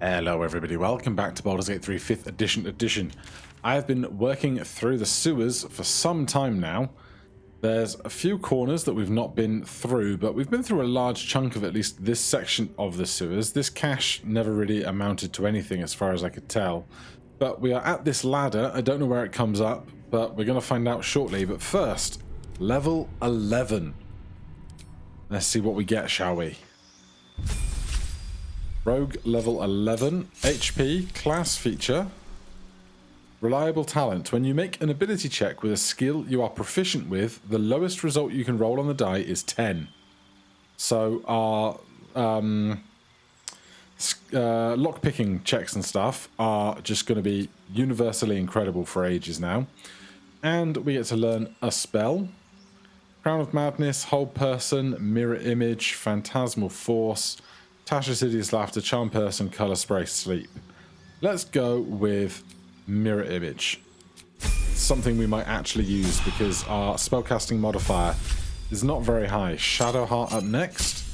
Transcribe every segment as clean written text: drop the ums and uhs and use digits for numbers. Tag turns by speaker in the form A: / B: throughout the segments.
A: Hello everybody, welcome back to Baldur's Gate 3 5th edition. I have been working through the sewers for some time now. There's a few corners that we've not been through, but we've been through a large chunk of at least this section of the sewers. This cache never really amounted to anything as far as I could tell. But we are at this ladder, I don't know where it comes up, but we're going to find out shortly. But first, level 11. Let's see what we get, shall we? Rogue level 11, HP, class feature, reliable talent. When you make an ability check with a skill you are proficient with, the lowest result you can roll on the die is 10. So our lockpicking checks and stuff are just going to be universally incredible for ages now. And we get to learn a spell. Crown of Madness, Hold Person, Mirror Image, Phantasmal Force, Tasha's Hideous Laughter, Charm Person, Color Spray, Sleep. Let's go with Mirror Image. Something we might actually use because our spellcasting modifier is not very high. Shadow Heart up next.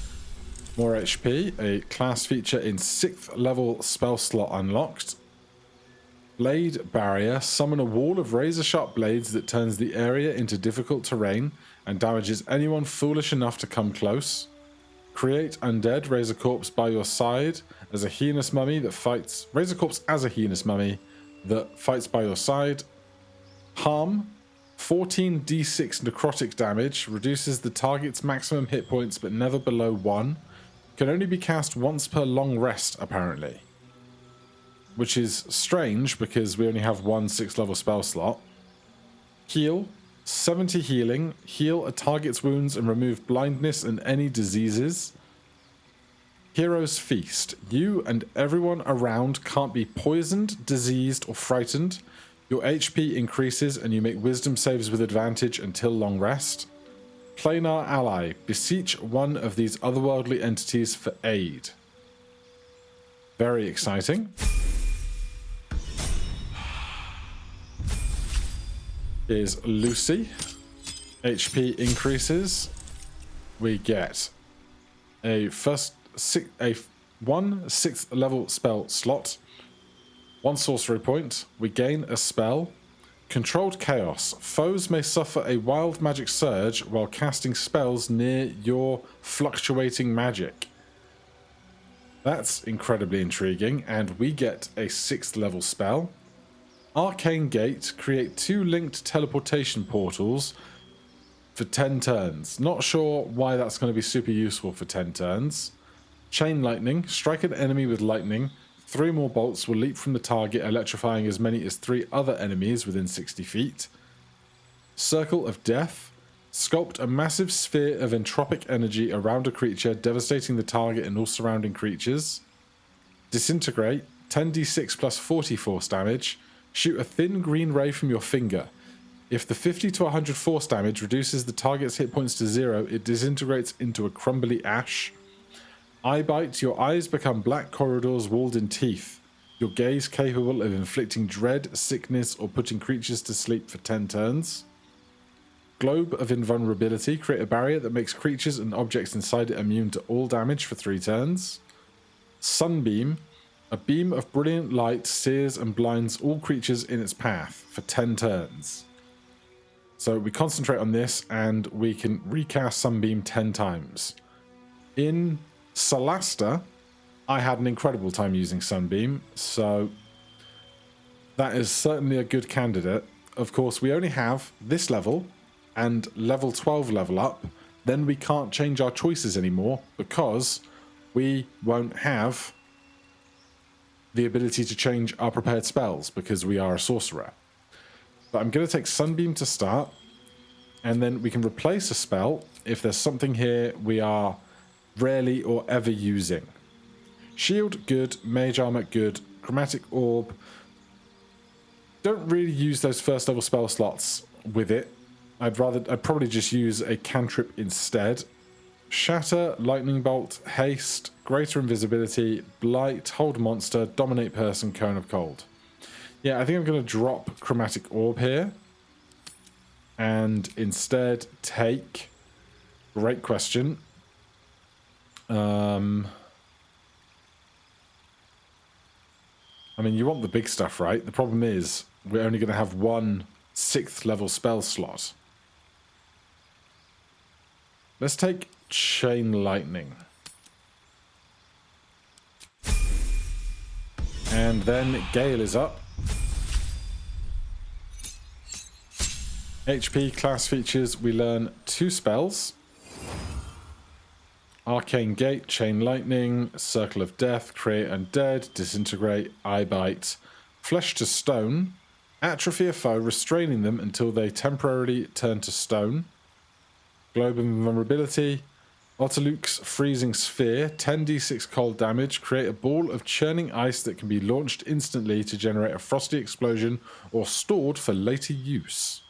A: More HP, a class feature in 6th level spell slot unlocked. Blade Barrier, summon a wall of razor sharp blades that turns the area into difficult terrain and damages anyone foolish enough to come close. Create undead, raise a corpse by your side as a heinous mummy that fights. Raise a corpse as a heinous mummy that fights by your side. Harm, 14d6 necrotic damage, reduces the target's maximum hit points but never below 1. Can only be cast once per long rest, apparently. Which is strange because we only have one 6th level spell slot. Heal, 70 healing, heal a target's wounds and remove blindness and any diseases. Hero's Feast, you and everyone around can't be poisoned, diseased or frightened. Your HP increases and you make wisdom saves with advantage until long rest. Planar Ally, beseech one of these otherworldly entities for aid. Very exciting. Is Lucy. HP increases. We get a 1 6th level spell slot, 1 sorcery point. We gain a spell. Controlled Chaos. Foes may suffer a wild magic surge while casting spells near your fluctuating magic. That's incredibly intriguing, and we get a 6th level spell. Arcane Gate, create 2 linked teleportation portals for 10 turns. Not sure why that's going to be super useful for 10 turns. Chain Lightning, strike an enemy with lightning. 3 more bolts will leap from the target, electrifying as many as 3 other enemies within 60 feet. Circle of Death, sculpt a massive sphere of entropic energy around a creature, devastating the target and all surrounding creatures. Disintegrate, 10d6 plus 40 force damage. Shoot a thin green ray from your finger. If the 50 to 100 force damage reduces the target's hit points to 0, it disintegrates into a crumbly ash. Eye Bite, your eyes become black corridors walled in teeth. Your gaze capable of inflicting dread, sickness, or putting creatures to sleep for 10 turns. Globe of Invulnerability, create a barrier that makes creatures and objects inside it immune to all damage for 3 turns. Sunbeam, a beam of brilliant light sears and blinds all creatures in its path for 10 turns. So we concentrate on this and we can recast Sunbeam 10 times. In Solasta, I had an incredible time using Sunbeam, so that is certainly a good candidate. Of course, we only have this level and level 12 level up. Then we can't change our choices anymore because we won't have the ability to change our prepared spells because we are a sorcerer. But I'm going to take Sunbeam to start, and then we can replace a spell if there's something here we are rarely or ever using. Shield, good. Mage Armor, good. Chromatic Orb. Don't really use those 1st level spell slots with it. I'd probably just use a cantrip instead. Shatter, Lightning Bolt, Haste, Greater Invisibility, Blight, Hold Monster, Dominate Person, Cone of Cold. Yeah, I think I'm going to drop Chromatic Orb here. And instead take... Great question. I mean, you want the big stuff, right? The problem is we're only going to have one 6th level spell slot. Let's take Chain Lightning. And then Gale is up. HP class features, we learn 2 spells. Arcane Gate, Chain Lightning, Circle of Death, Create Undead, Disintegrate, Eye Bite, Flesh to Stone, Atrophy a foe, restraining them until they temporarily turn to stone. Globe of Invulnerability, Otterluke's Freezing Sphere, 10d6 cold damage, create a ball of churning ice that can be launched instantly to generate a frosty explosion or stored for later use.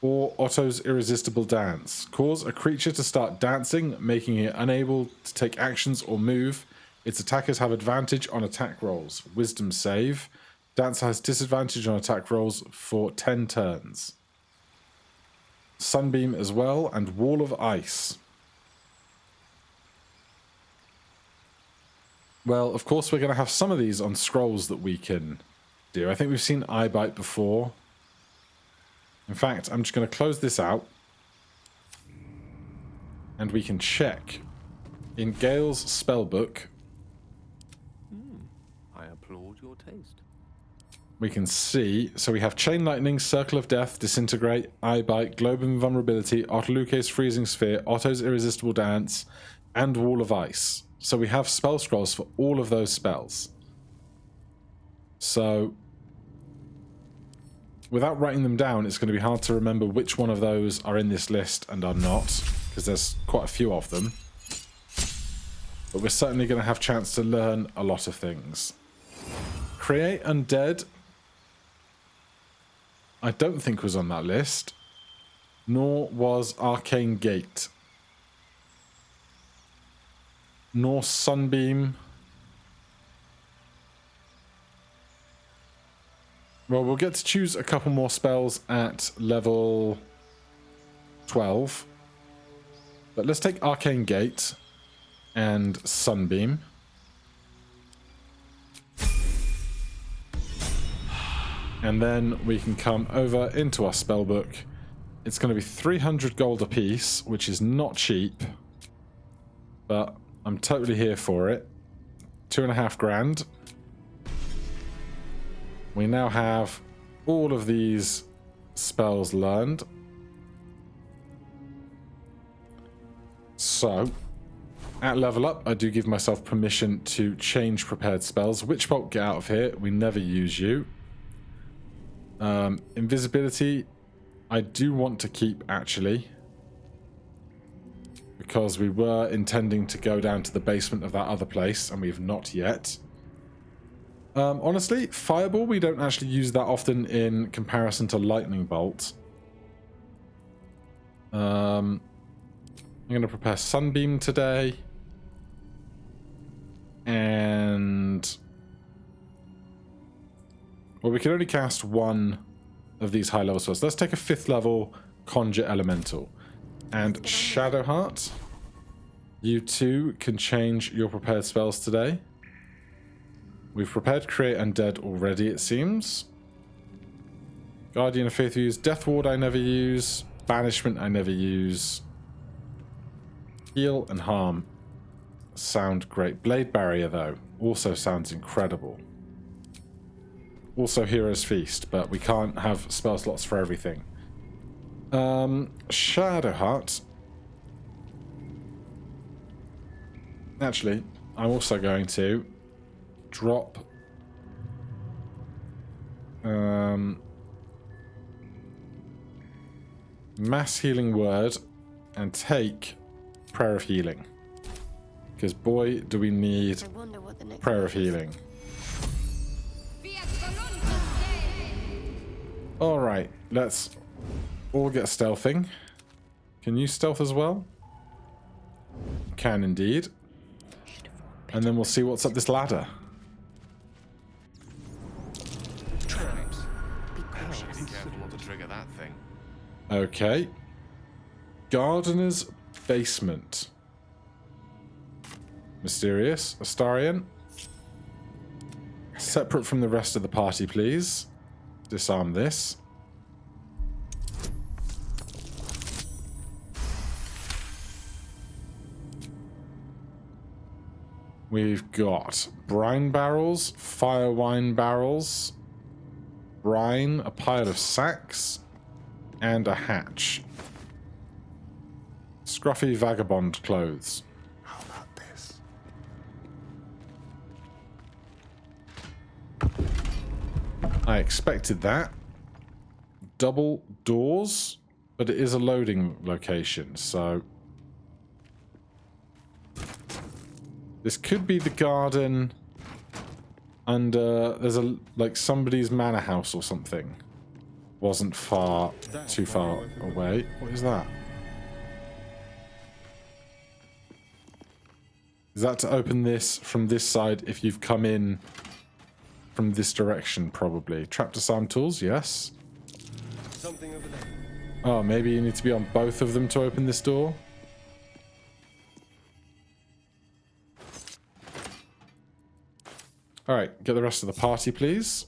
A: Or Otto's Irresistible Dance. Cause a creature to start dancing, making it unable to take actions or move. Its attackers have advantage on attack rolls. Wisdom save. Dancer has disadvantage on attack rolls for 10 turns. Sunbeam as well, and Wall of Ice. Well, of course we're going to have some of these on scrolls that we can do. I think we've seen Eye Bite before. In fact, I'm just going to close this out. And we can check. In Gale's spellbook,
B: I applaud your taste.
A: we can see, so we have Chain Lightning, Circle of Death, Disintegrate, Eye Bite, Globe of Invulnerability, Otterluke's Freezing Sphere, Otto's Irresistible Dance, and Wall of Ice. So we have spell scrolls for all of those spells. So without writing them down, it's going to be hard to remember which one of those are in this list and are not, because there's quite a few of them. But we're certainly going to have a chance to learn a lot of things. Create Undead, I don't think was on that list, nor was Arcane Gate, nor Sunbeam. Well, we'll get to choose a couple more spells at level 12. But let's take Arcane Gate and Sunbeam. And then we can come over into our spellbook. It's going to be 300 gold apiece, which is not cheap. But I'm totally here for it. 2.5 grand. We now have all of these spells learned. So, at level up, I do give myself permission to change prepared spells. Witchbolt, get out of here. We never use you. Invisibility, I do want to keep, actually. Because we were intending to go down to the basement of that other place, and we've not yet. Honestly, Fireball, we don't actually use that often in comparison to Lightning Bolt. I'm going to prepare Sunbeam today. And well, we can only cast one of these high level spells. Let's take a 5th level Conjure Elemental. And Shadowheart, you too can change your prepared spells today. We've prepared Create Undead already, it seems. Guardian of Faith we use. Death Ward I never use. Banishment I never use. Heal and Harm sound great. Blade Barrier, though, also sounds incredible. Also Hero's Feast, but we can't have spell slots for everything. Shadowheart. Actually, I'm also going to drop Mass Healing Word and take Prayer of Healing. Because boy, do we need Prayer of Healing. Alright, let's all get stealthing. Can you stealth as well? Can indeed. And then we'll see what's up this ladder.
B: Traps. Be careful not to trigger that thing.
A: Okay. Gardener's Basement. Mysterious. Astarion. Separate from the rest of the party, please. Disarm this. We've got brine barrels, fire wine barrels, brine, a pile of sacks, and a hatch. Scruffy vagabond clothes.
C: How about this?
A: I expected that. Double doors, but it is a loading location, so... This could be the garden under... There's a like somebody's manor house or something. Wasn't too far away. What is that? Is that to open this from this side if you've come in from this direction, probably? Trap disarm tools, yes.
C: Something over there.
A: Oh, maybe you need to be on both of them to open this door? Alright, get the rest of the party, please.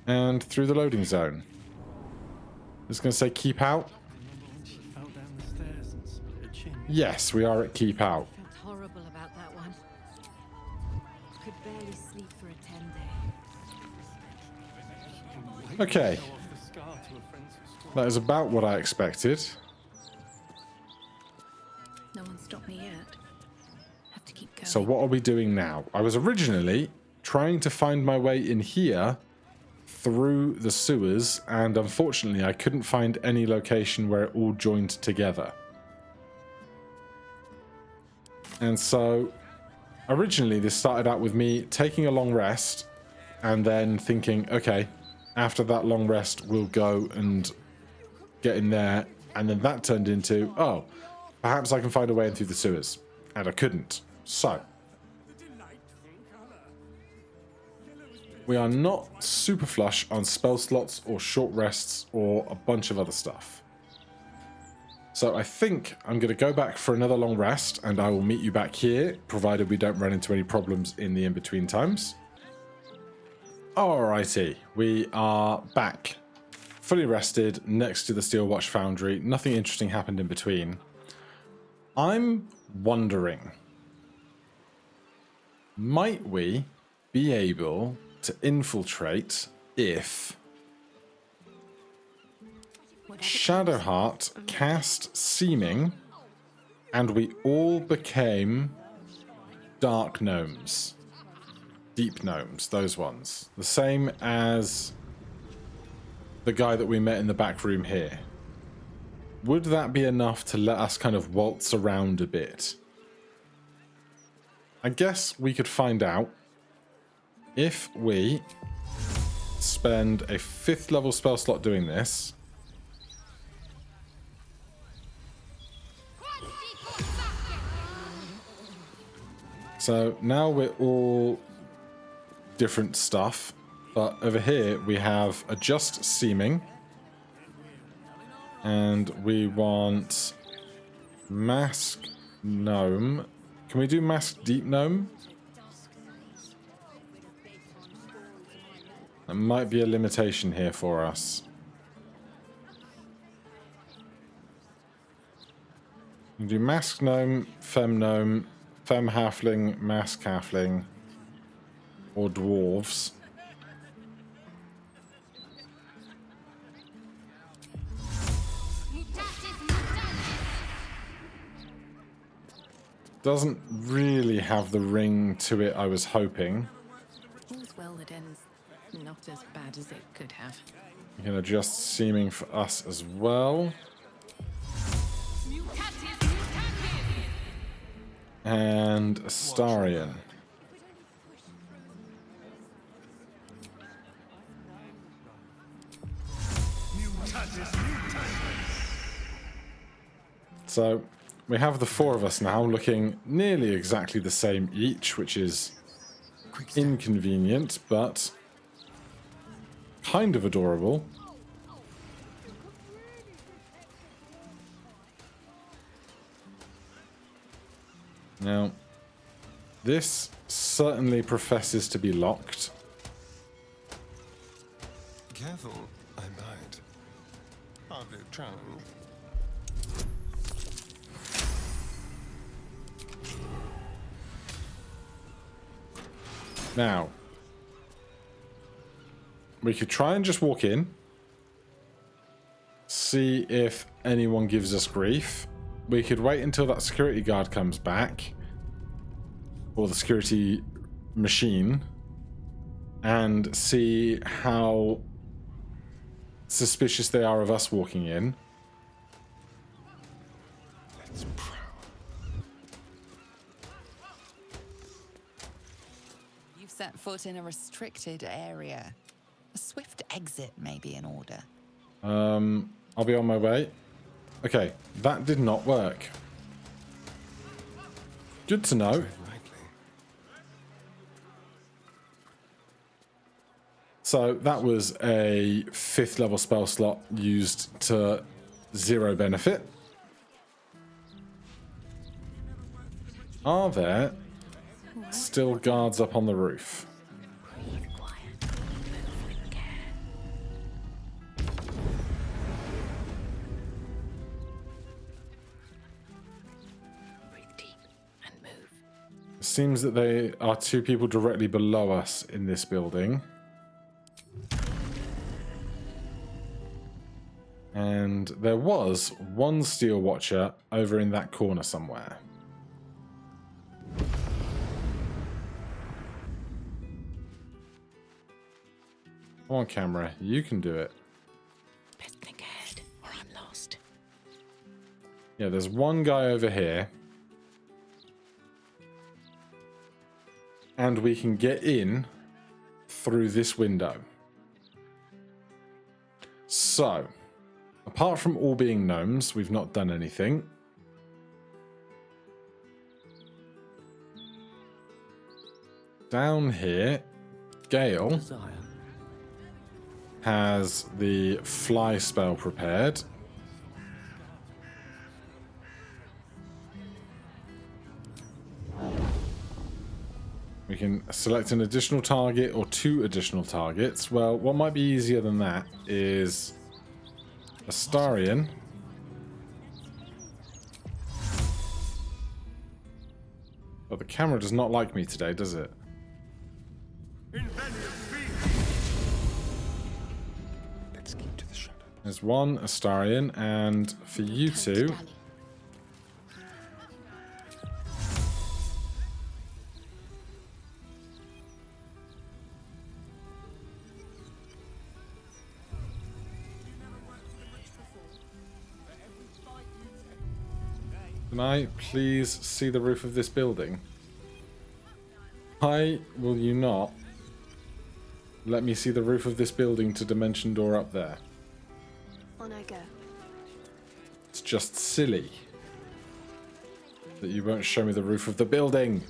A: And through the loading zone. It's going to say keep out. Yes, we are at keep out.
D: I felt horrible about that one. Could barely sleep for a 10-day.
A: Okay. That is about what I expected.
D: No one stopped me yet. Have to keep going.
A: So what are we doing now? I was originally trying to find my way in here through the sewers, and unfortunately I couldn't find any location where it all joined together. And so originally this started out with me taking a long rest and then thinking, okay, after that long rest we'll go and get in there, and then that turned into, oh, perhaps I can find a way in through the sewers, and I couldn't. So we are not super flush on spell slots or short rests or a bunch of other stuff. So I think I'm going to go back for another long rest, and I will meet you back here, provided we don't run into any problems in the in-between times. Alrighty, we are back. Fully rested, next to the Steel Watch Foundry. Nothing interesting happened in between. I'm wondering, might we be able to infiltrate if Shadowheart cast Seeming and we all became Dark Gnomes? Deep Gnomes, those ones. The same as the guy that we met in the back room here. Would that be enough to let us kind of waltz around a bit? I guess we could find out if we spend a 5th level spell slot doing this. So now we're all different stuff, but over here we have Adjust Seeming, and we want Mask Gnome. Can we do Mask Deep Gnome? That might be a limitation here for us. We can do Mask Gnome, Fem Gnome, Fem Halfling, Mask Halfling, or Dwarves. Doesn't really have the ring to it I was hoping.
D: All's well that ends not as bad as it could have.
A: You can adjust Seeming for us as well. And Astarion. So we have the 4 of us now looking nearly exactly the same each, which is inconvenient, but kind of adorable. Now, This certainly professes to be locked.
C: Careful, I might. Hardly a challenge.
A: Now, we could try and just walk in. See if anyone gives us grief. We could wait until that security guard comes back. Or the security machine. And see how suspicious they are of us walking in.
C: Let's prowl.
E: You've set foot in a restricted area. A swift exit may be in order.
A: I'll be on my way. Okay, that did not work. Good to know.
C: Tread lightly.
A: So that was a 5th level spell slot used to 0 benefit. Are there still guards up on the roof?
D: Breathe quiet. Move with care. Breathe deep and move.
A: It seems that there are 2 people directly below us in this building. And there was one steel watcher over in that corner somewhere. Come on, camera. You can do it.
D: Best think ahead, or I'm lost.
A: Yeah, there's one guy over here. And we can get in through this window. So, apart from all being gnomes, we've not done anything. Down here, Gale has the fly spell prepared. We can select an additional target or 2 additional targets. Well, what might be easier than that is Astarion. But the camera does not like me today, does it?
C: Let's keep to the shadow.
A: There's one Astarion, and for you two, can I please see the roof of this building? Why will you not let me see the roof of this building to dimension door up there?
D: On I go.
A: It's just silly that you won't show me the roof of the building.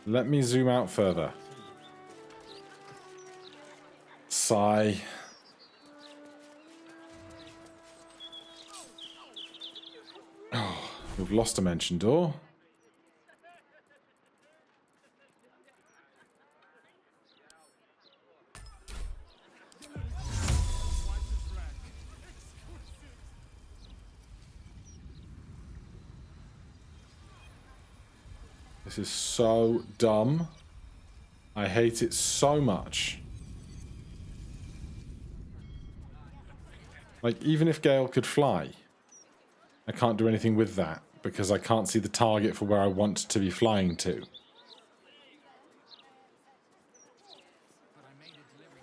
A: Let me zoom out further. Sigh. Oh, we've lost a dimension door. This is so dumb. I hate it so much. Like, even if Gale could fly, I can't do anything with that because I can't see the target for where I want to be flying to.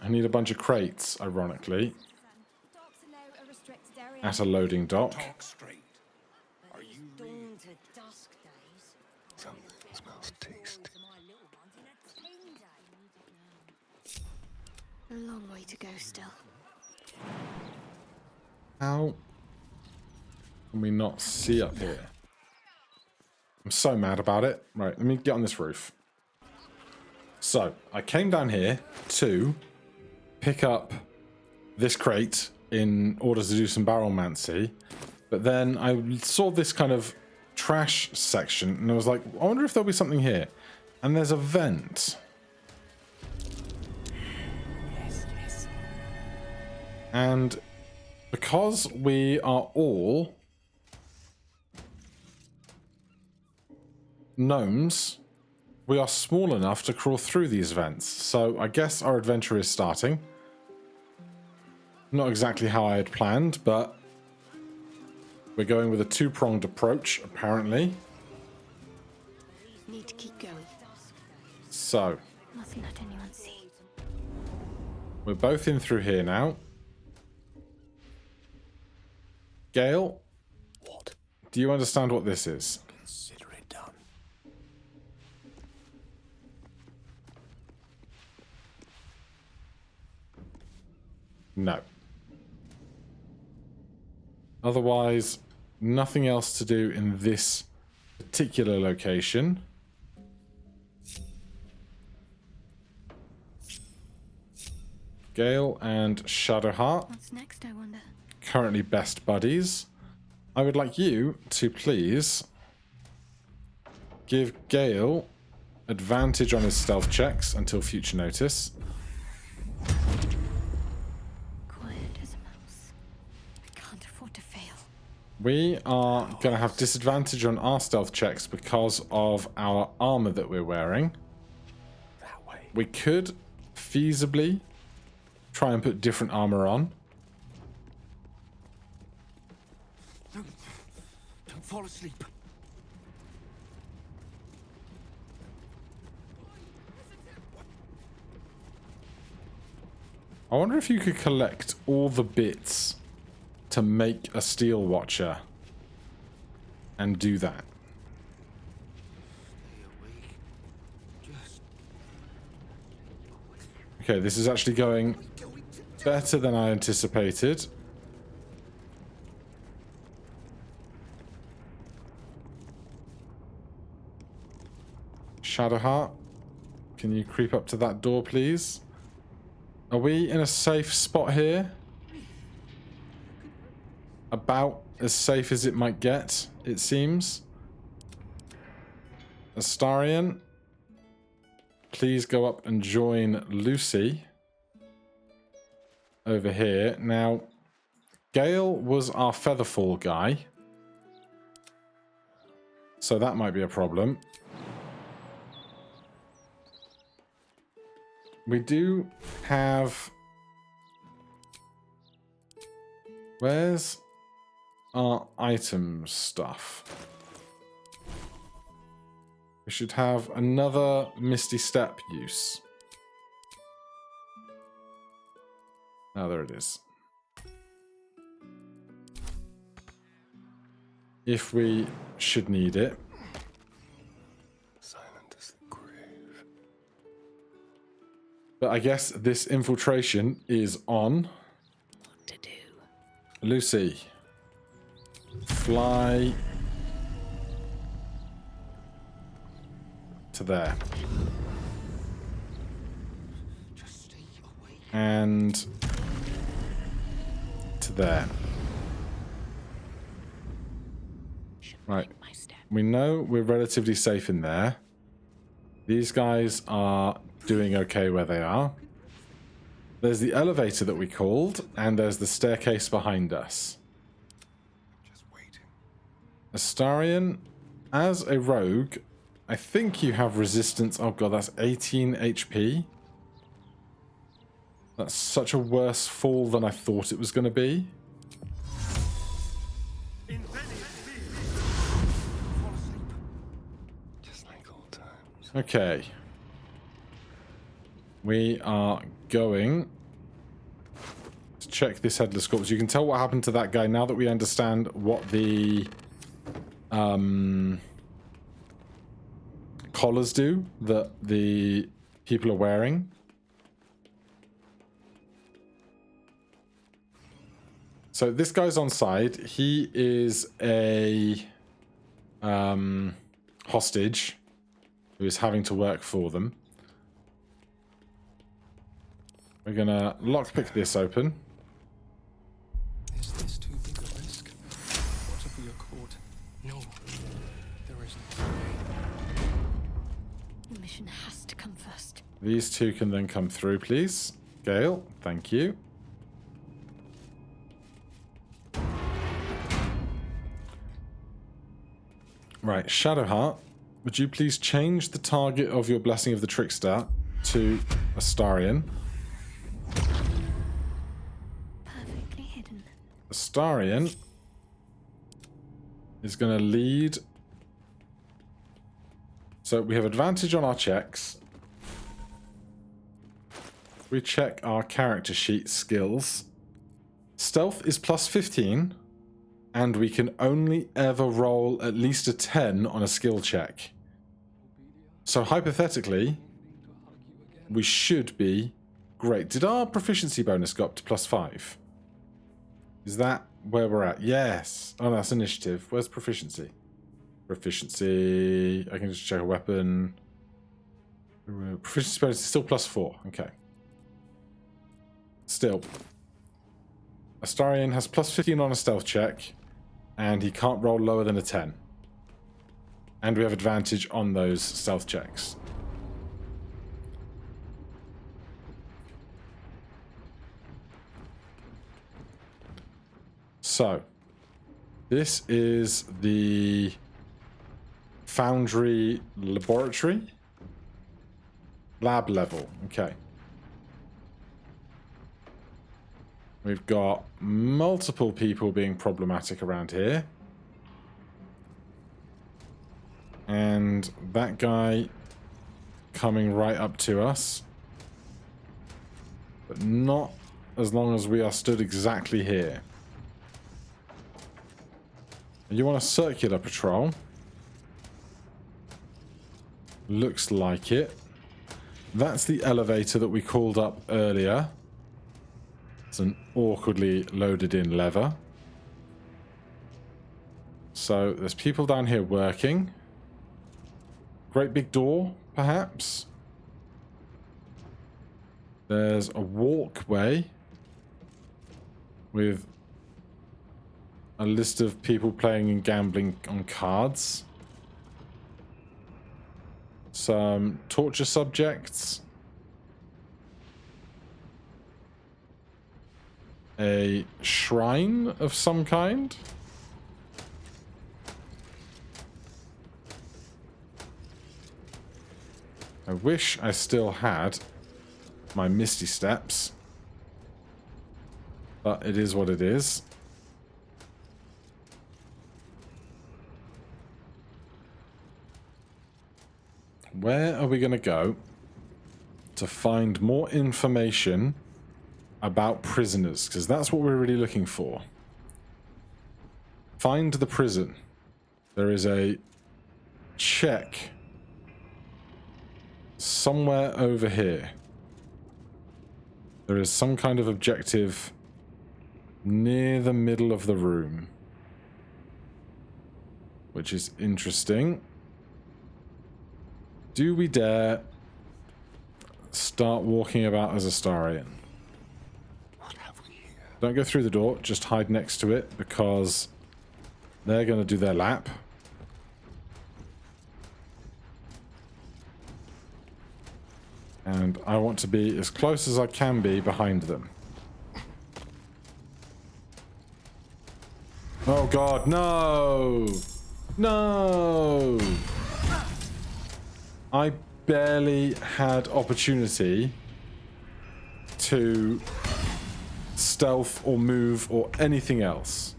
A: I need a bunch of crates, ironically,
D: Docks allow a restricted area.
A: at a loading dock.
C: Talk straight. Are you
D: Dawn to dusk days.
C: Something smells tasty.
D: A long way to go still.
A: How can we not see up here? I'm so mad about it. Right, let me get on this roof. So, I came down here to pick up this crate in order to do some barrelmancy, but then I saw this kind of trash section, and I was like, I wonder if there'll be something here. And there's a vent.
B: Yes.
A: And because we are all gnomes, we are small enough to crawl through these vents. So I guess our adventure is starting. Not exactly how I had planned, but we're going with a two-pronged approach, apparently.
D: Need to keep going.
A: So,
D: Mustn't let anyone see.
A: we're both in through here now. Gale,
C: What?
A: do you understand what this is?
C: Consider it done.
A: No. Otherwise, nothing else to do in this particular location. Gale and Shadowheart,
D: What's next, I wonder?
A: currently best buddies. I would like you to please give Gale advantage on his stealth checks until future notice.
D: Quiet as a mouse. I can't afford to fail.
A: We are going to have disadvantage on our stealth checks because of our armor that we're wearing.
C: That way.
A: We could feasibly try and put different armor on.
B: Don't fall asleep.
A: I wonder if you could collect all the bits to make a steel watcher and do that.
B: Stay awake. Just
A: Okay, this is actually going
B: going to do.
A: better than I anticipated. Shadowheart, can you creep up to that door, please? Are we in a safe spot here? About as safe as it might get, it seems. Astarion, please go up and join Lucy over here. Now, Gale was our Featherfall guy, so that might be a problem. We do have... Where's our item stuff? We should have another Misty Step use. Oh, there it is. If we should need it.
C: Silent as the grave.
A: But I guess this infiltration is on.
D: What to do?
A: Lucy, fly to there.
B: Just stay awake.
A: And to there. Right.
D: My step.
A: We know we're relatively safe in there. These guys are doing okay where they are. There's the elevator that we called, and there's the staircase behind us.
C: Just waiting.
A: Astarion, as a rogue, I think you have resistance. Oh god, that's 18 HP. That's such a worse fall than I thought it was going to be.
B: Fall asleep.
C: Just like old times.
A: Okay. We are going to check this headless corpse. You can tell what happened to that guy now that we understand what the collars do that the people are wearing. So this guy's on side. He is a hostage who is having to work for them. We're gonna lockpick this open.
C: Is this too big a risk? What if we are caught?
B: No. prison.
D: The mission has to come first.
A: These two can then come through, please. Gale, thank you. Right, Shadowheart, would you please change the target of your Blessing of the Trickster to Astarion?
D: Perfectly hidden.
A: Astarion is going to lead. So we have advantage on our checks. We check our character sheet skills. Stealth is plus 15. And we can only ever roll at least a 10 on a skill check. So hypothetically, we should be great. Did our proficiency bonus go up to plus 5? Is that where we're at? Yes. Oh, that's initiative. Where's proficiency? Proficiency. I can just check a weapon. Proficiency bonus is still plus 4. Okay. Still. Astarion has plus 15 on a stealth check. And he can't roll lower than a 10. And we have advantage on those stealth checks. So, this is the Foundry Laboratory. Lab level, okay. We've got multiple people being problematic around here. And that guy coming right up to us. But not as long as we are stood exactly here. You want a circular patrol? Looks like it. That's the elevator that we called up earlier. It's an awkwardly loaded in lever. So there's people down here working. Great big door, perhaps. There's a walkway with a list of people playing and gambling on cards. Some torture subjects. A shrine of some kind. I wish I still had my Misty Steps. But it is what it is. Where are we going to go to find more information about prisoners? Because that's what we're really looking for. Find the prison. There is a check somewhere over here. There is some kind of objective near the middle of the room, which is interesting. Do we dare start walking about as Astarion?
C: What have we here?
A: Don't go through the door, just hide next to it, because they're going to do their lap. And I want to be as close as I can be behind them. Oh god, no! No! I barely had opportunity to stealth or move or anything else.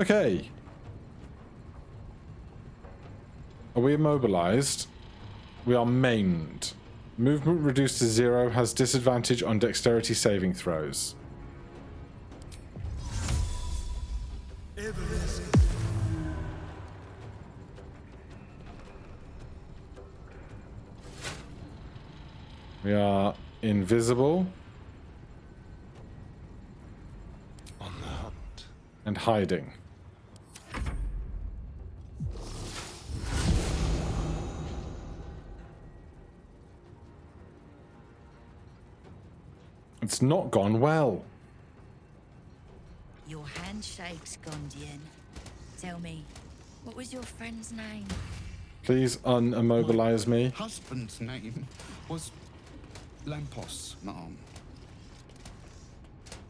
A: Okay. Are we immobilized? We are maimed. Movement reduced to 0, has disadvantage on dexterity saving throws. We are invisible.
C: On the hunt.
A: And hiding. It's not gone well.
F: Your handshake's gone, Dien. Tell me, what was your friend's name?
A: Please unimmobilize me.
G: Husband's name was Lampos, Ma'am.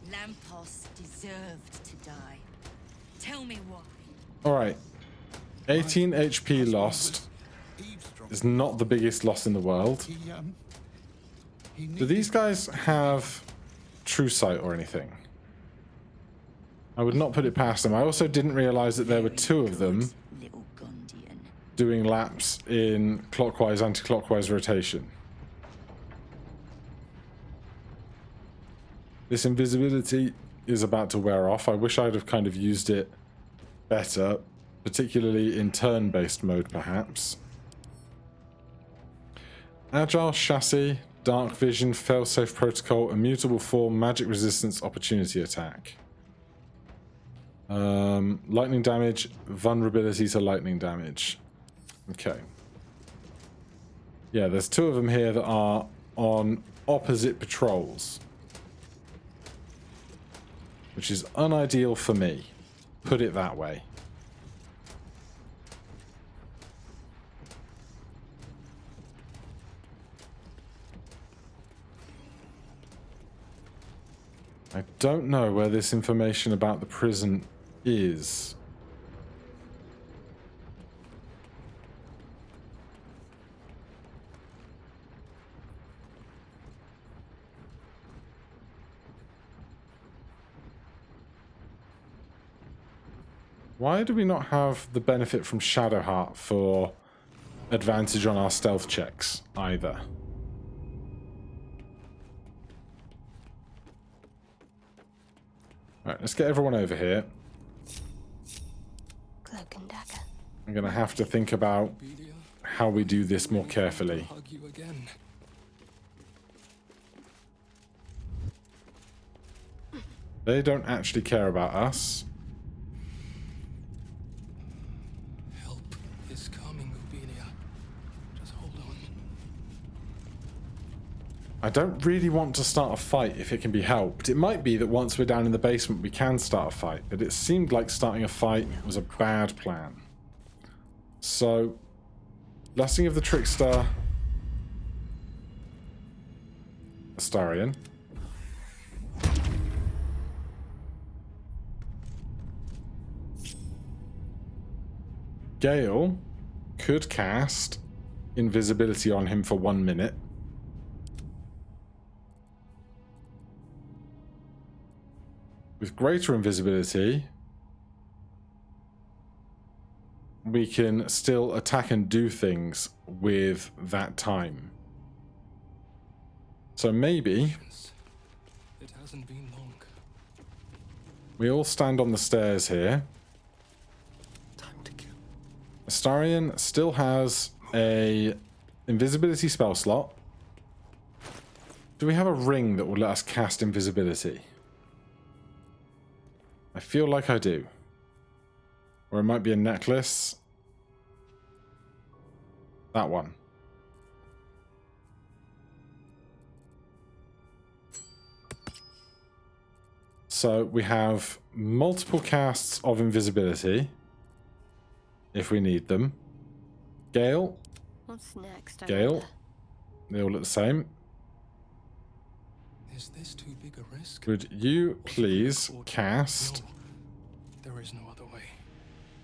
F: Lampos deserved to die. Tell me why.
A: Alright. 18 HP lost is not the biggest loss in the world. Do these guys have true sight or anything? I would not put it past them. I also didn't realize that there were two of them
F: Little Gondian.
A: doing laps in clockwise, anti-clockwise rotation. This invisibility is about to wear off. I wish I'd have kind of used it better, particularly in turn-based mode, perhaps. Agile chassis, dark vision, failsafe protocol, immutable form, magic resistance, opportunity attack. Lightning damage, vulnerability to lightning damage. Okay. Yeah, there's two of them here that are on opposite patrols, which is unideal for me. Put it that way. I don't know where this information about the prison is. Why do we not have the benefit from Shadowheart for advantage on our stealth checks either? Right, let's get everyone over here.
D: Cloak and dagger.
A: I'm going to have to think about how we do this more carefully.
C: Hug you again.
A: They don't actually care about us.
C: Help is coming, Ubelia. Just hold on.
A: I don't really want to start a fight if it can be helped. It might be that once we're down in the basement we can start a fight, but it seemed like starting a fight was a bad plan. So, Blessing of the Trickster, Astarion. Gale could cast invisibility on him for 1 minute. With greater invisibility, we can still attack and do things with that time. So maybe
C: It hasn't been long.
A: we all stand on the stairs here.
C: Time to kill.
A: Astarion still has a invisibility spell slot. Do we have a ring that will let us cast invisibility? I feel like I do. Or it might be a necklace. That one. So we have multiple casts of invisibility if we need them. Gale.
D: What's next? I
A: Gale.
D: wonder?
A: They all look the same.
C: Is this too big a risk?
A: Would you please cast...
C: No, there is no other way.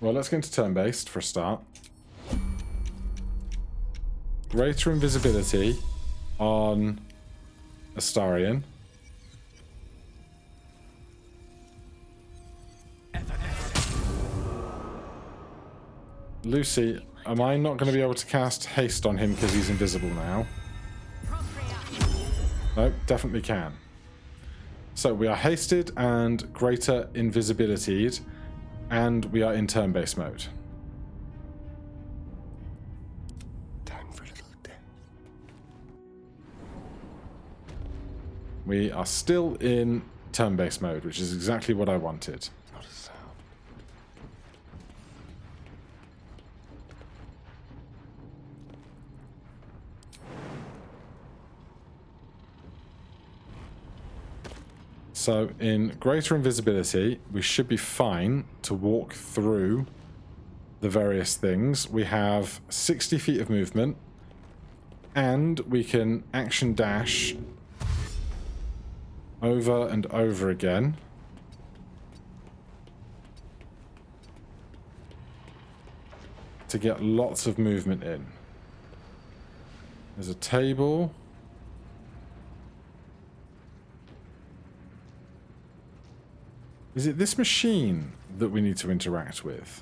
A: Well, let's go into turn-based for a start. Greater invisibility on Astarion. Lucy, am I not going to be able to cast haste on him because he's invisible now? No, definitely can. So we are hasted and greater invisibilitied, and we are in turn-based mode.
C: Time for a little death.
A: We are still in turn-based mode, which is exactly what I wanted.
C: Not a sound.
A: So in greater invisibility, we should be fine to walk through the various things, we have 60 feet of movement, and we can action dash over and over again. To get lots of movement in. There's a table. Is it this machine that we need to interact with?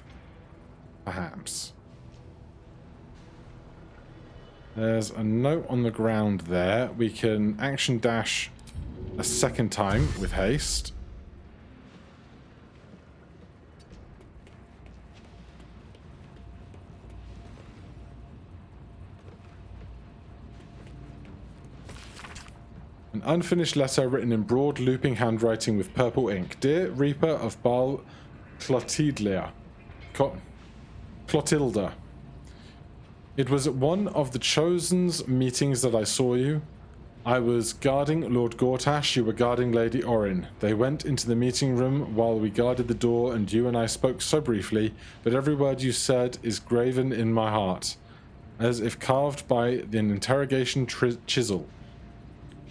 A: Perhaps. There's a note on the ground there. We can action dash a second time with haste. An unfinished letter written in broad, looping handwriting with purple ink. Dear Reaper of Bal Clotilda. Clotilda. It was at one of the Chosen's meetings that I saw you. I was guarding Lord Gortash, you were guarding Lady Orin. They went into the meeting room while we guarded the door, and you and I spoke so briefly, but every word you said is graven in my heart, as if carved by an interrogation chisel.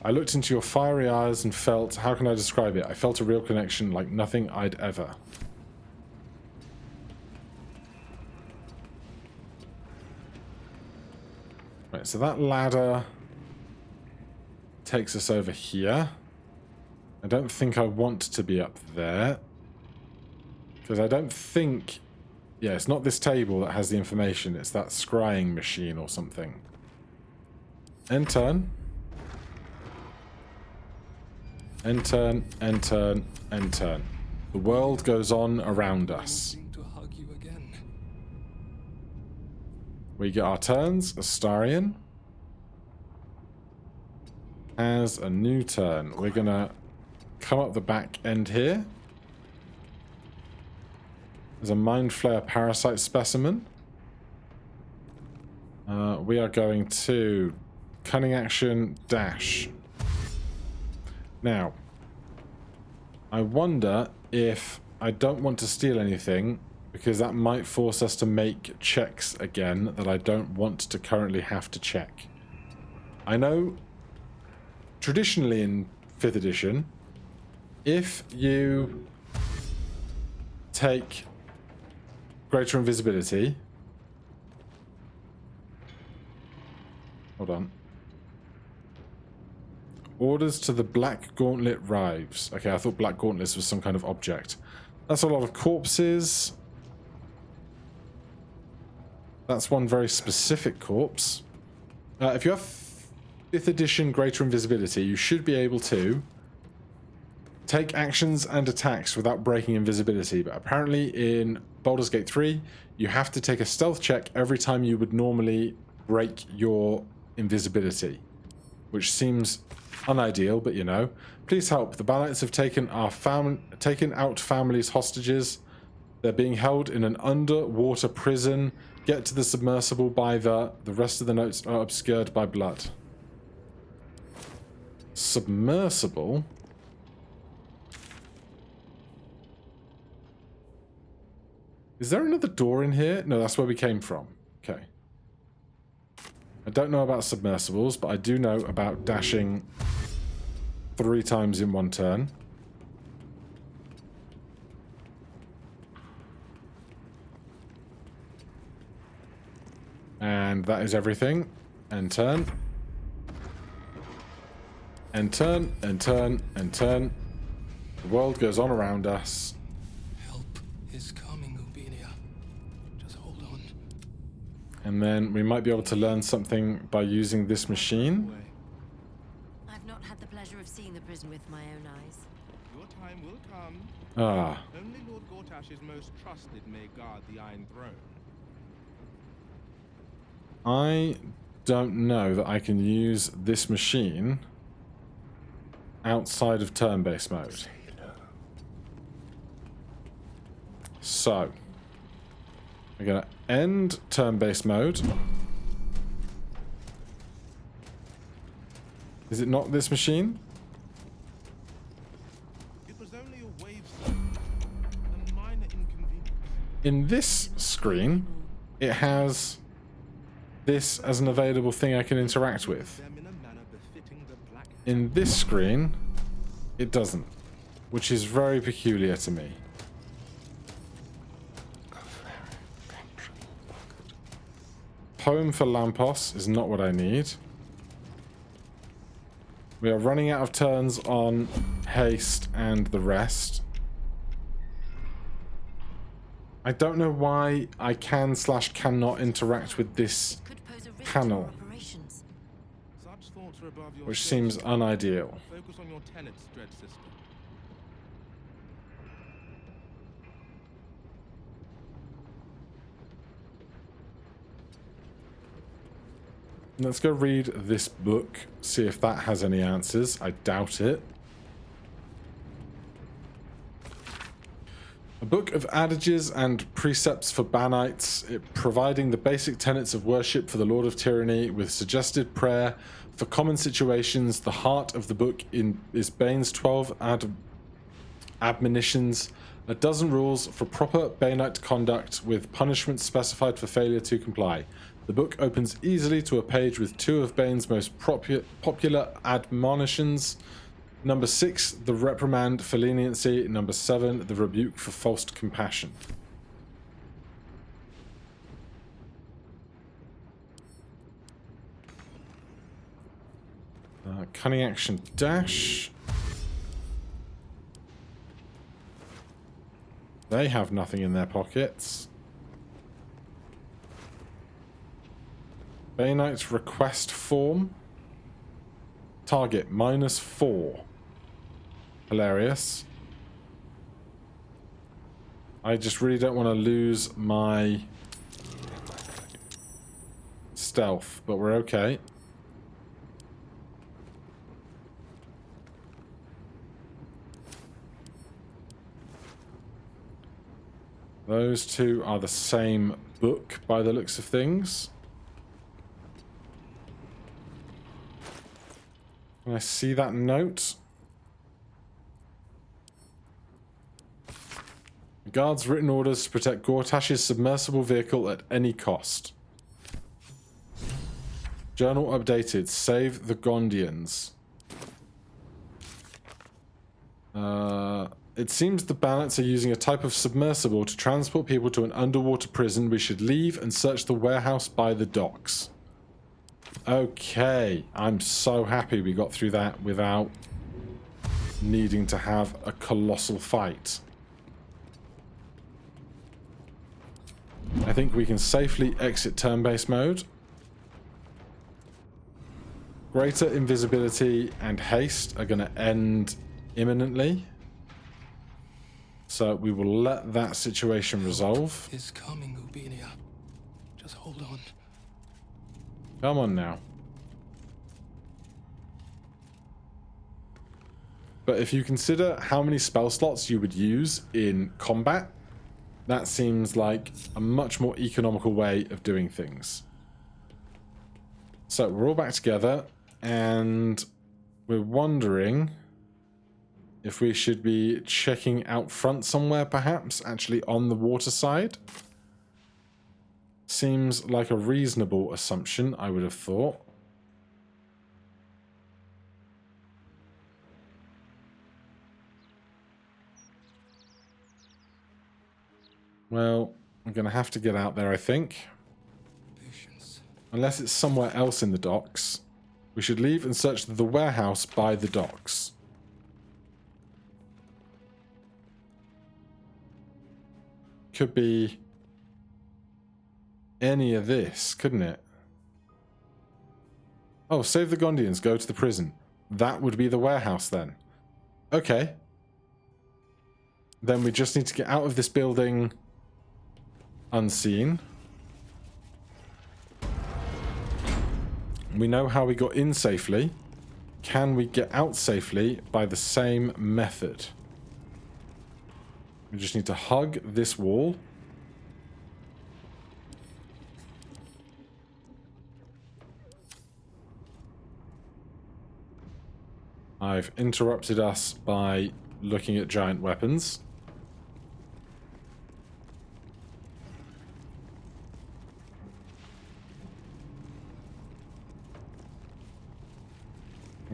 A: I looked into your fiery eyes and felt, how can I describe it? I felt a real connection like nothing I'd ever. Right, so that ladder takes us over here. I don't think I want to be up there. Because I don't think... Yeah, it's not this table that has the information. It's that scrying machine or something. End turn. End turn, end turn, end turn. The world goes on around us.
C: Wanting to hug you again.
A: We get our turns. Astarion has a new turn. We're going to come up the back end here. There's a Mind Flayer Parasite specimen. We are going to Cunning Action Dash. Now, I wonder if I don't want to steal anything, because that might force us to make checks again that I don't want to currently have to check. I know, traditionally in 5th edition, if you take greater invisibility... Hold on. Orders to the Black Gauntlet Rives. Okay, I thought Black Gauntlets was some kind of object. That's a lot of corpses. That's one very specific corpse. If you have 5th edition Greater Invisibility, you should be able to take actions and attacks without breaking invisibility. But apparently in Baldur's Gate 3, you have to take a stealth check every time you would normally break your invisibility. Which seems... unideal, but you know. Please help. The Balites have taken out families hostages. They're being held in an underwater prison. Get to the submersible by the rest of the notes are obscured by blood. Submersible? Is there another door in here? No, that's where we came from. Okay. I don't know about submersibles, but I do know about dashing 3 times in one turn. And that is everything. End turn. End turn, end turn, end turn. The world goes on around us.
C: Help is coming, Ubinia. Just hold on.
A: And then we might be able to learn something by using this machine.
F: I've not had the pleasure of seeing the prison with my own eyes.
B: Your time will come.
A: Ah,
B: Only Lord Gortash's most trusted may guard the Iron Throne.
A: I don't know that I can use this machine outside of turn-based mode. So, we're going to end turn-based mode. Is it not this machine?
B: It was only a wave zone, a minor inconvenience.
A: In this screen, it has this as an available thing I can interact with. In this screen, it doesn't, which is very peculiar to me. Poem for Lampos is not what I need. We are running out of turns on haste and the rest. I don't know why I can/cannot interact with this
F: Could pose a risk to
A: panel,
F: operations.
B: Such thoughts are above your
A: which seems unideal.
B: Focus on your tenets, Dread Sister.
A: Let's go read this book, see if that has any answers. I doubt it. A book of adages and precepts for Banites, providing the basic tenets of worship for the Lord of Tyranny with suggested prayer for common situations. The heart of the book is Bane's 12 admonitions, a dozen rules for proper Banite conduct with punishments specified for failure to comply. The book opens easily to a page with two of Bane's most popular admonitions. Number 6, the reprimand for leniency. Number 7, the rebuke for false compassion. Cunning action dash. They have nothing in their pockets. Banite's request form. Target -4. Hilarious. I just really don't want to lose my stealth, but we're okay. Those two are the same book by the looks of things. Can I see that note? The guard's written orders to protect Gortash's submersible vehicle at any cost. Journal updated. Save the Gondians. It seems the Banites are using a type of submersible to transport people to an underwater prison. We should leave and search the warehouse by the docks. Okay, I'm so happy we got through that without needing to have a colossal fight. I think we can safely exit turn-based mode. Greater invisibility and haste are going to end imminently. So we will let that situation resolve.
C: Is coming, Ubinia. Just hold on.
A: Come on now. But if you consider how many spell slots you would use in combat, that seems like a much more economical way of doing things. So we're all back together, and we're wondering if we should be checking out front somewhere, perhaps, actually on the water side. Seems like a reasonable assumption, I would have thought. Well, I'm going to have to get out there, I think.
C: Patience.
A: Unless it's somewhere else in the docks. We should leave and search the warehouse by the docks. Could be any of this, couldn't it? Oh, save the Gondians, go to the prison. That would be the warehouse then. Okay. Then we just need to get out of this building unseen. We know how we got in safely. Can we get out safely by the same method? We just need to hug this wall. I've interrupted us by looking at giant weapons.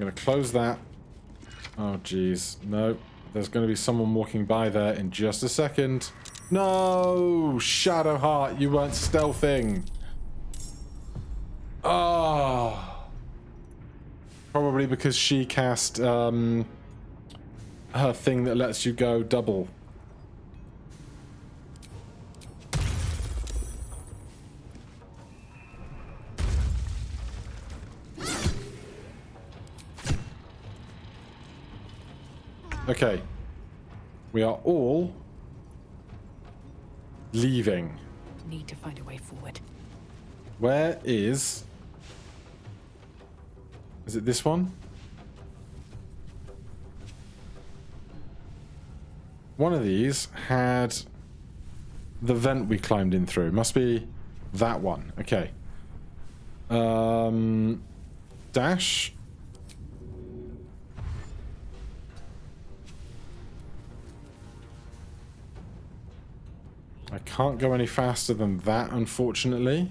A: I'm going to close that. Oh, jeez. No. There's going to be someone walking by there in just a second. No! Shadowheart, you weren't stealthing. Oh. Probably because she cast her thing that lets you go double. Okay. We are all leaving.
H: Need to find a way forward.
A: Where is... Is it this one? One of these had the vent we climbed in through. Must be that one. Okay. Dash. I can't go any faster than that, unfortunately.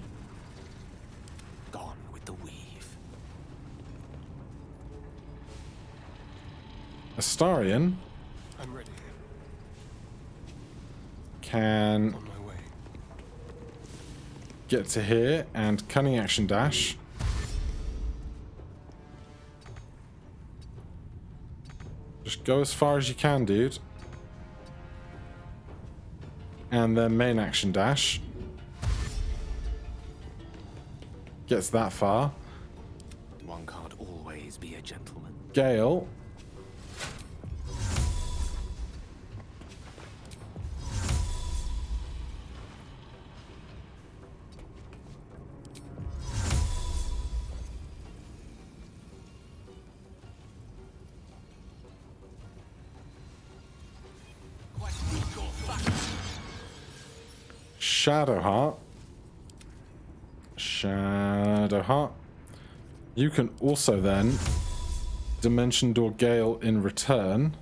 B: Gone with the weave.
A: Astarion
C: I'm ready.
A: can
C: On my way.
A: get to here and cunning action dash. Just go as far as you can, dude. And then main action dash. Gets that far.
B: One can't always be a gentleman.
A: Gale. Shadowheart. Shadowheart. You can also then Dimension Door Gale in return.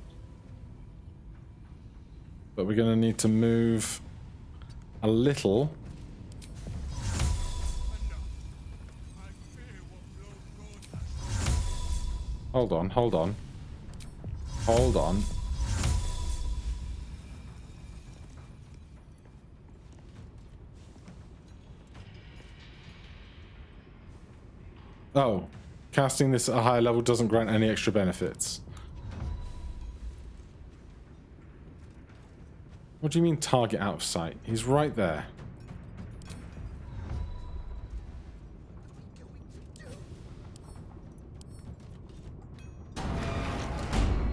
A: But we're going to need to move a little. Hold on, hold on. Hold on. Oh, casting this at a higher level doesn't grant any extra benefits. What do you mean target out of sight? He's right there.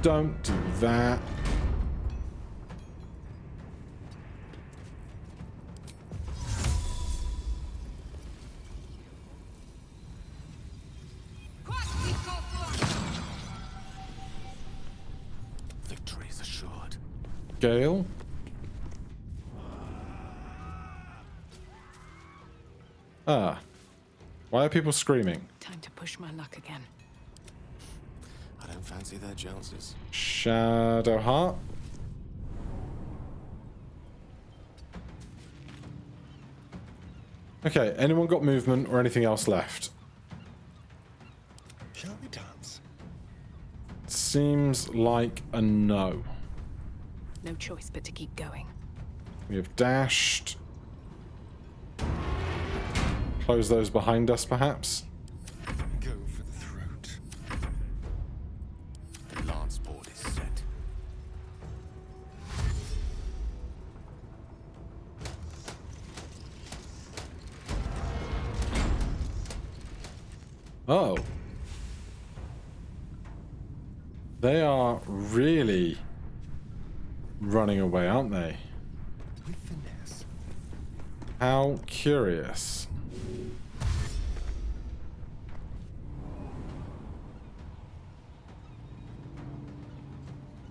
A: Don't do that.
B: Victory is assured.
A: Gale. Ah. Why are people screaming?
H: Time to push my luck again.
B: I don't fancy their chances.
A: Shadowheart. Okay, anyone got movement or anything else left?
C: Shall we dance?
A: Seems like a no.
H: No choice but to keep going.
A: We have dashed. Close those behind us, perhaps.
C: Go for the throat.
B: The lance board is set.
A: Oh. They are really running away, aren't they?
C: With finesse.
A: How curious.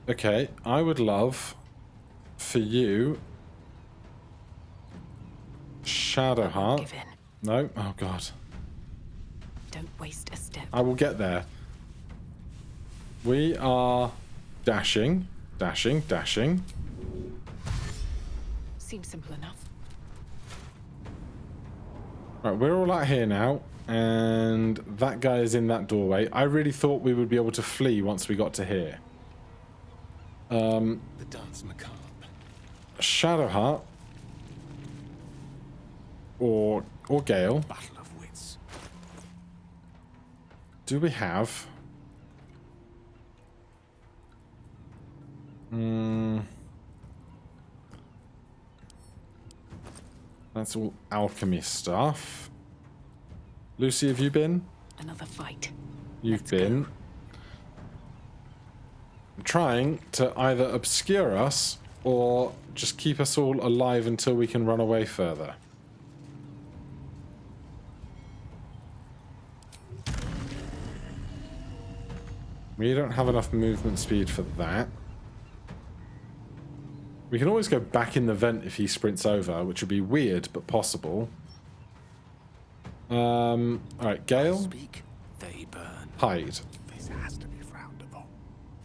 A: Okay, I would love for you, Shadowheart.
H: Give in.
A: No, oh god.
H: Don't waste a step.
A: I will get there. We are dashing, dashing, dashing.
H: Seems simple enough.
A: Right, we're all out here now. And that guy is in that doorway. I really thought we would be able to flee once we got to here.
C: The dance macabre.
A: Shadowheart. Or Gale.
C: Battle of wits.
A: Do we have... That's all alchemy stuff. Lucy, have you been?
H: Another fight.
A: You've
H: Let's
A: been.
H: go.
A: I'm trying to either obscure us or just keep us all alive until we can run away further. We don't have enough movement speed for that. We can always go back in the vent if he sprints over, which would be weird, but possible. Alright, Gale.
C: Speak, they burn.
A: Hide.
C: This has to be frowned upon.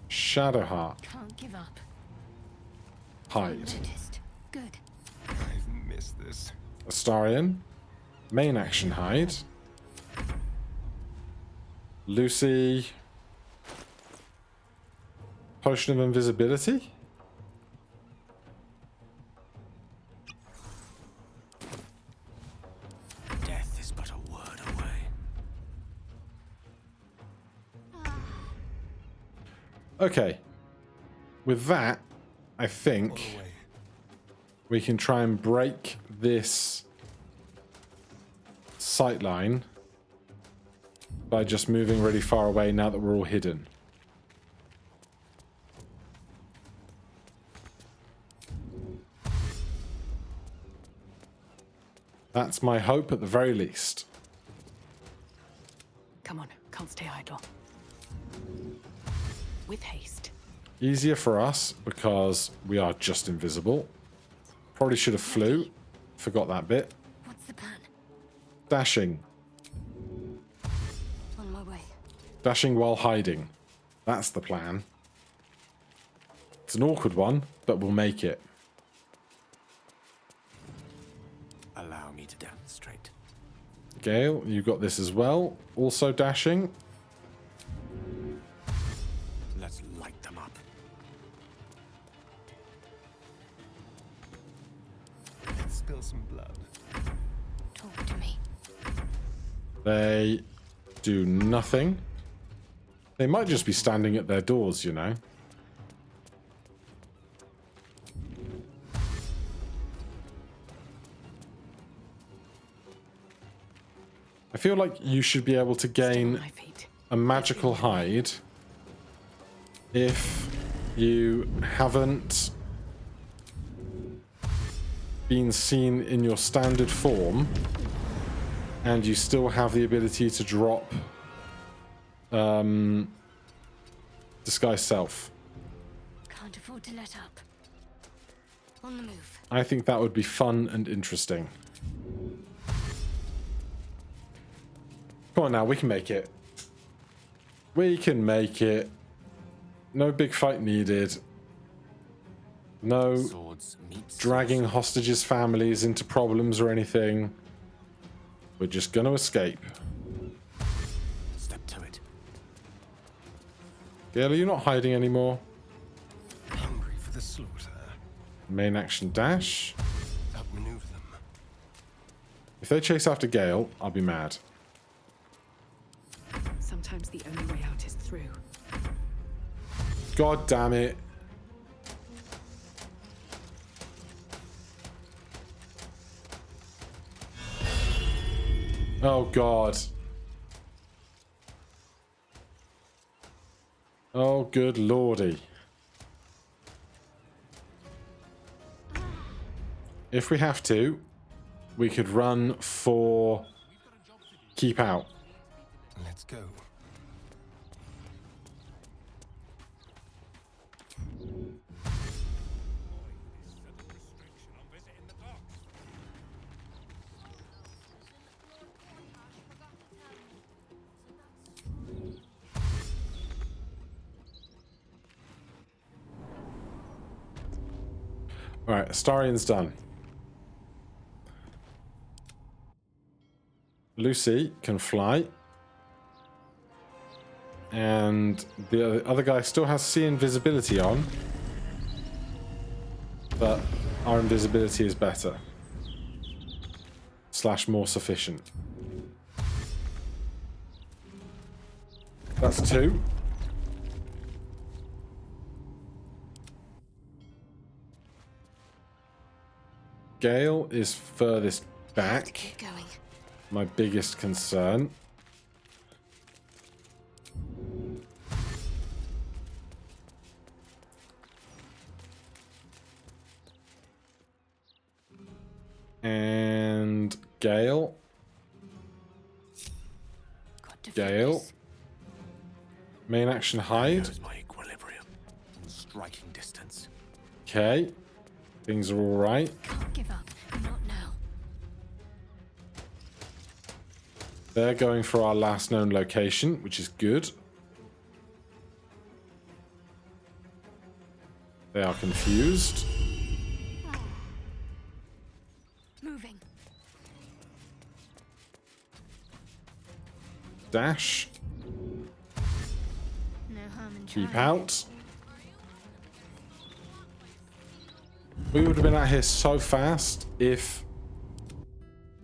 A: Shadowheart.
D: Can't give up.
A: Hide.
D: Noticed. Good.
C: I've missed this.
A: Astarion. Main action hide. Lucy. Potion of invisibility?
C: Death is but a word away.
A: Okay. With that, I think
C: Away.
A: we can try and break this sight line by just moving really far away now that we're all hidden. That's my hope at the very least.
H: Come on, can't stay idle. With haste.
A: Easier for us because we are just invisible. Probably should have flew. Forgot that bit.
D: What's the plan?
A: Dashing.
D: On my way.
A: Dashing while hiding. That's the plan. It's an awkward one, but we'll make it.
C: Allow me to demonstrate.
A: Gale, you got this as well. Also dashing.
C: Let's light them up. Let's spill some blood.
D: Talk to me.
A: They do nothing. They might just be standing at their doors, you know. I feel like you should be able to
H: Stay on
A: gain
H: my feet.
A: a magical hide if you haven't been seen in your standard form and you still have the ability to drop disguise self.
D: Can't afford to let up. On the move.
A: I think that would be fun and interesting. Come on now, we can make it. We can make it. No big fight needed. No
C: Swords meet
A: dragging hostages' families into problems or anything. We're just going to escape.
C: Step to it.
A: Gale, are you not hiding anymore?
C: Hungry for the slaughter.
A: Main action dash.
C: Outmaneuver them.
A: If they chase after Gale, I'll be mad.
H: Sometimes the only way out is through.
A: God damn it. Oh God. Oh good lordy. If we have to, we could run for keep out.
C: Let's go.
A: Alright, Astarion's done. Lucy can fly. And the other guy still has sea invisibility on. But our invisibility is better. / more sufficient. That's 2. Gale is furthest back.
D: Keep going.
A: My biggest concern. And Gale.
D: Got to
A: Gale.
D: focus.
A: Main action hide.
B: There's my equilibrium. Striking distance.
A: Okay. Things are alright.
D: Can't give up. Not now.
A: They're going for our last known location, which is good. They are confused.
D: Moving.
A: Dash.
D: No harm in
A: Keep
D: trying.
A: out. We would have been out here so fast if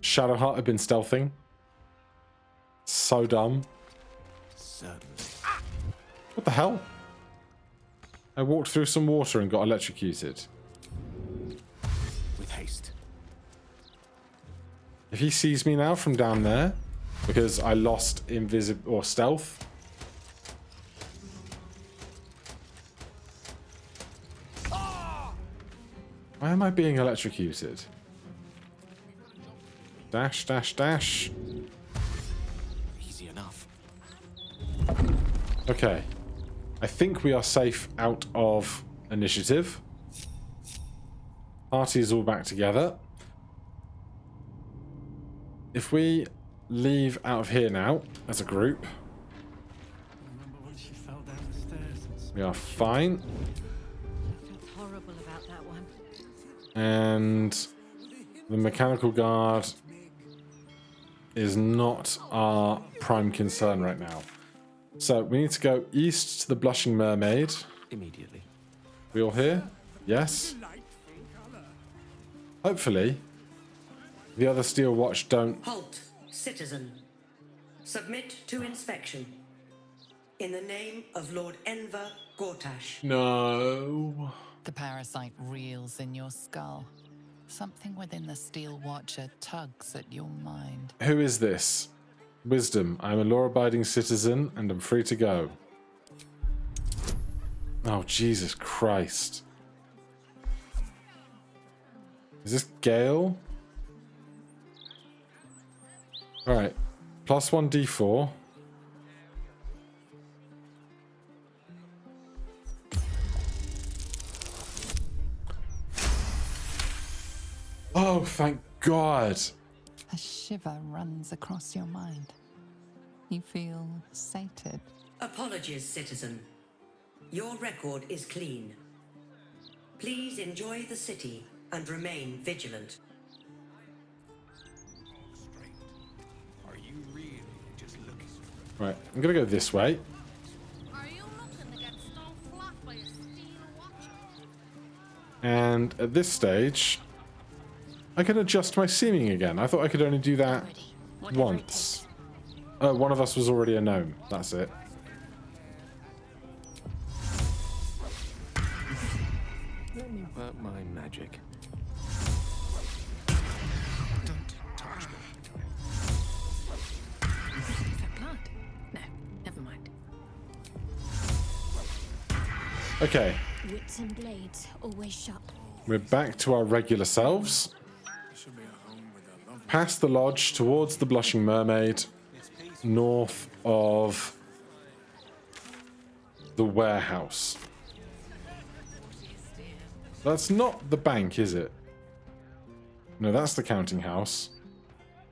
A: Shadowheart had been stealthing. So dumb.
B: Certainly.
A: What the hell? I walked through some water and got electrocuted.
B: With haste.
A: If he sees me now from down there, because I lost invisible or stealth. Why am I being electrocuted? Dash, dash, dash.
B: Easy enough.
A: Okay. I think we are safe out of initiative. Party is all back together. If we leave out of here now as a group, we are fine.
D: I felt horrible about that one.
A: And the mechanical guard is not our prime concern right now. So we need to go east to the Blushing Mermaid.
B: Immediately.
A: We all here? Yes. Hopefully, the other Steel Watch don't.
I: Halt, citizen. Submit to inspection. In the name of Lord Enver Gortash.
A: No.
E: The parasite reels in your skull. Something within the Steel Watcher tugs at your mind.
A: Who is this? Wisdom. I am a law-abiding citizen and am free to go. Oh, Jesus Christ. Is this Gale? Alright. Plus 1d4. Oh, thank God.
E: A shiver runs across your mind. You feel sated.
I: Apologies, citizen. Your record is clean. Please enjoy the city and remain vigilant.
B: Are you really just looking?
A: Right, I'm gonna go this way.
F: Are you looking to get stung flat by a steel watcher?
A: And at this stage, I can adjust my seeming again. I thought I could only do that
D: Ready. Whatever it
A: once. Oh, one of us was already a gnome. That's it.
B: Work my magic.
C: Don't touch me.
H: Is that blood? No, never mind.
A: Okay,
D: Wits and blades always sharp.
A: we're back to our regular selves. Past the lodge, towards the Blushing Mermaid, north of the warehouse. That's not the bank, is it? No, that's the counting house.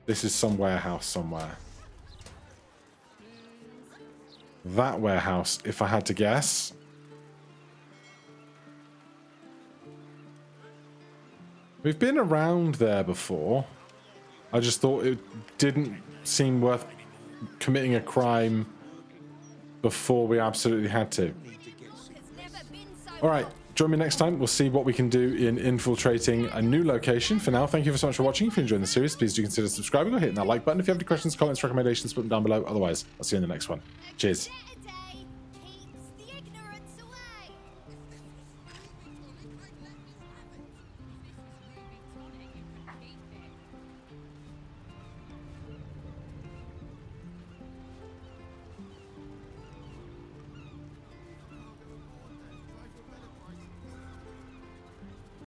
A: This is some warehouse somewhere. That warehouse, if I had to guess. We've been around there before. I just thought it didn't seem worth committing a crime before we absolutely had to. Alright, join me next time. We'll see what we can do in infiltrating a new location. For now, thank you so much for watching. If you're enjoying the series, please do consider subscribing or hitting that like button. If you have any questions, comments, recommendations, put them down below. Otherwise, I'll see you in the next one. Cheers.